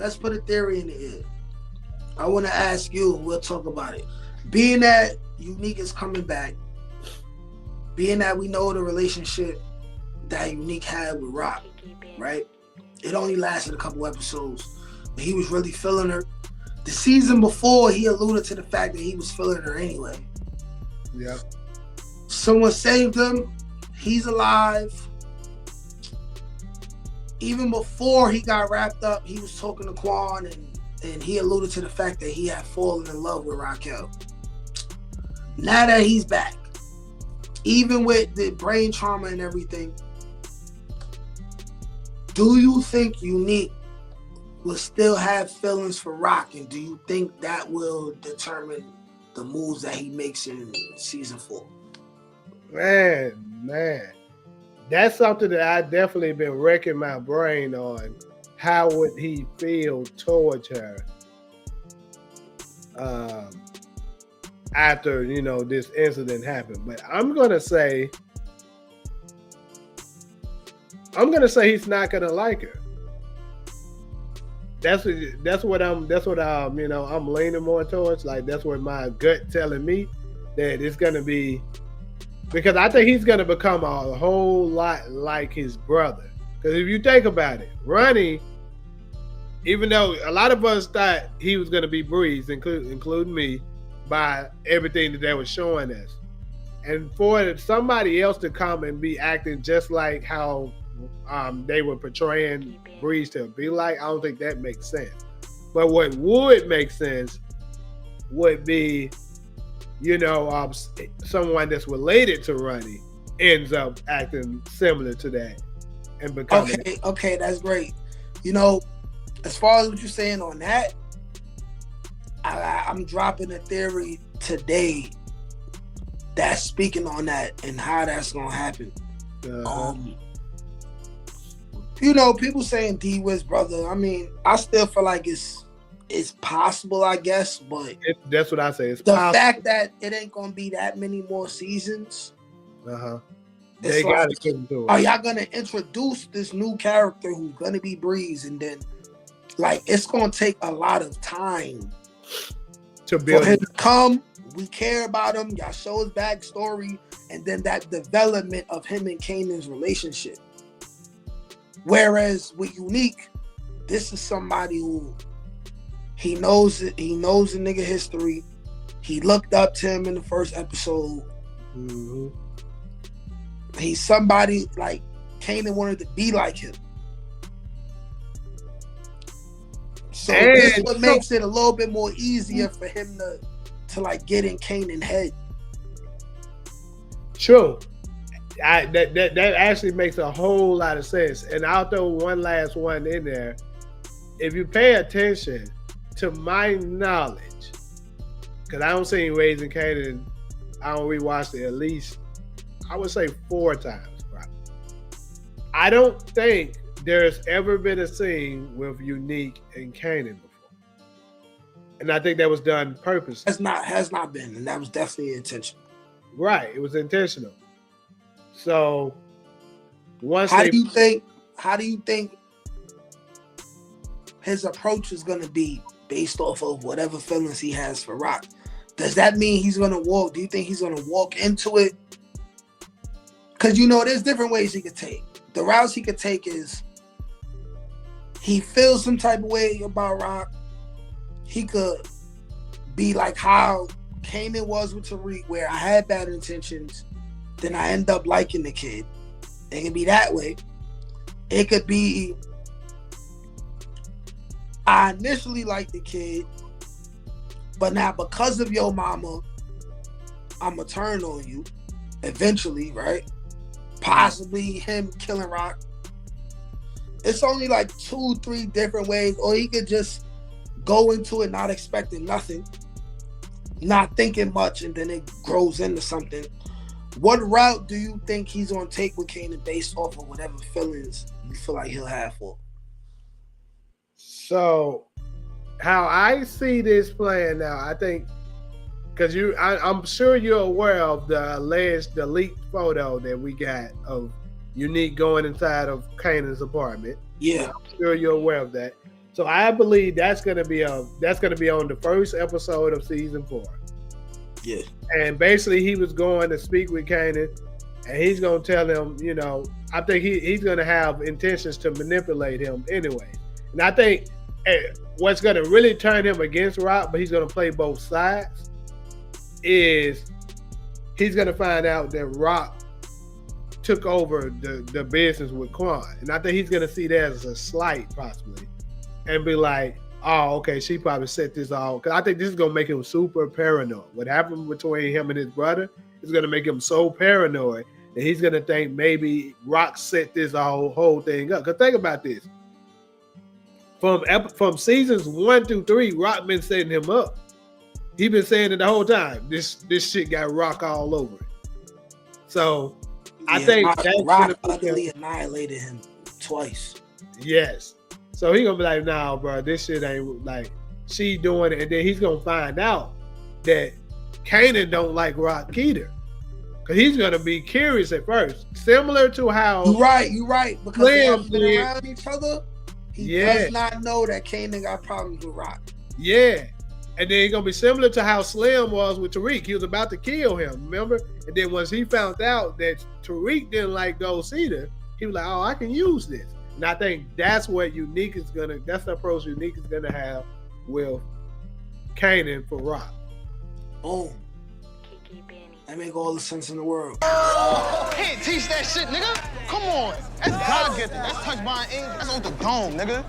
let's put a theory in the air. I want to ask you, and we'll talk about it. Being that Unique is coming back, being that we know the relationship that Unique had with Rock, right? It only lasted a couple episodes, but he was really feeling her. The season before, he alluded to the fact that he was feeling her anyway. Yeah. Someone saved him. He's alive. Even before he got wrapped up, he was talking to Quan, and he alluded to the fact that he had fallen in love with Raquel. Now that he's back, even with the brain trauma and everything, do you think Unique will still have feelings for Rock, and do you think that will determine the moves that he makes in season 4? Man, that's something that I definitely been wrecking my brain on. How would he feel towards her after, this incident happened? But I'm gonna say he's not gonna like her. That's what I'm leaning more towards. Like, that's what my gut telling me, that it's gonna be, because I think he's gonna become a whole lot like his brother. Because if you think about it, Ronnie, even though a lot of us thought he was gonna be Breeze, including me, by everything that they were showing us, and for somebody else to come and be acting just like how they were portraying Breeze to be like, I don't think that makes sense. But what would make sense would be, someone that's related to Ronnie ends up acting similar to that and becoming. Okay, that's great. As far as what you're saying on that, I'm dropping a theory today that's speaking on that and how that's gonna happen. People saying D-Wiz brother. I mean, I still feel like it's possible, I guess, but that's what I say. It's the possible. fact that it ain't gonna be that many more seasons. They gotta get into it. Are y'all gonna introduce this new character who's gonna be Breeze, and then it's gonna take a lot of time to build for him to come? We care about him. Y'all show his backstory, and then that development of him and Kanan's relationship. Whereas with Unique, this is somebody who he knows it. He knows the nigga history. He looked up to him in the first episode. Mm-hmm. He's somebody like Kanan wanted to be like him. So this is what makes it a little bit more easier for him to get in Kanan's head. True. That actually makes a whole lot of sense. And I'll throw one last one in there. If you pay attention, to my knowledge, because I don't see Raising Kanan, I don't rewatch it at least, I would say 4 times probably. I don't think there's ever been a scene with Unique and Kanan before. And I think that was done purposely. Has not been, and that was definitely intentional. Right, it was intentional. So how do you think his approach is gonna be based off of whatever feelings he has for Rock? Does that mean he's gonna walk? Do you think he's gonna walk into it? Because there's different ways he could take. The routes he could take is he feels some type of way about Rock. He could be like how Kanan was with Tariq, where I had bad intentions, then I end up liking the kid. It can be that way. It could be I initially liked the kid, but now because of your mama, I'm going to turn on you eventually, right? Possibly him killing Rock. It's only 2-3 different ways, or he could just go into it not expecting nothing, not thinking much, and then it grows into something. What route do you think he's going to take with Kanan based off of whatever feelings you feel like he'll have for? So, how I see this playing now, I think, because I'm sure you're aware of the leaked photo that we got of Unique going inside of Kanan's apartment. Yeah. I'm sure you're aware of that. So I believe that's gonna be on the first episode of season 4. Yeah. And basically he was going to speak with Kanan, and he's gonna tell him, you know, I think he's gonna have intentions to manipulate him anyway. And I think what's gonna really turn him against Rock, but he's gonna play both sides, is he's gonna find out that Rock took over the business with Quan. And I think he's gonna see that as a slight possibly. And be like, oh, okay, she probably set this all. Because I think this is going to make him super paranoid. What happened between him and his brother is going to make him so paranoid that he's going to think maybe Rock set this whole thing up. Because think about this. From seasons 1 through 3, Rock been setting him up. He been saying it the whole time. This shit got Rock all over it. So I think Rock utterly annihilated him twice. Yes. So he gonna be like, nah, bro, this shit ain't like she doing it, and then he's gonna find out that Kanan don't like Rock either, because he's gonna be curious at first, similar to how you're right, because they have been around each other. He does not know that Kanan got problems with Rock. Yeah, and then he's gonna be similar to how Slim was with Tariq. He was about to kill him, remember? And then once he found out that Tariq didn't like Gold Cedar, he was like, oh, I can use this. And I think that's what that's the approach Unique is gonna have with Kanan for Rock. Boom. That make all the sense in the world. Can't teach that shit, nigga. Come on. That's God gifted. That's touched by an ink. That's on the dome, nigga.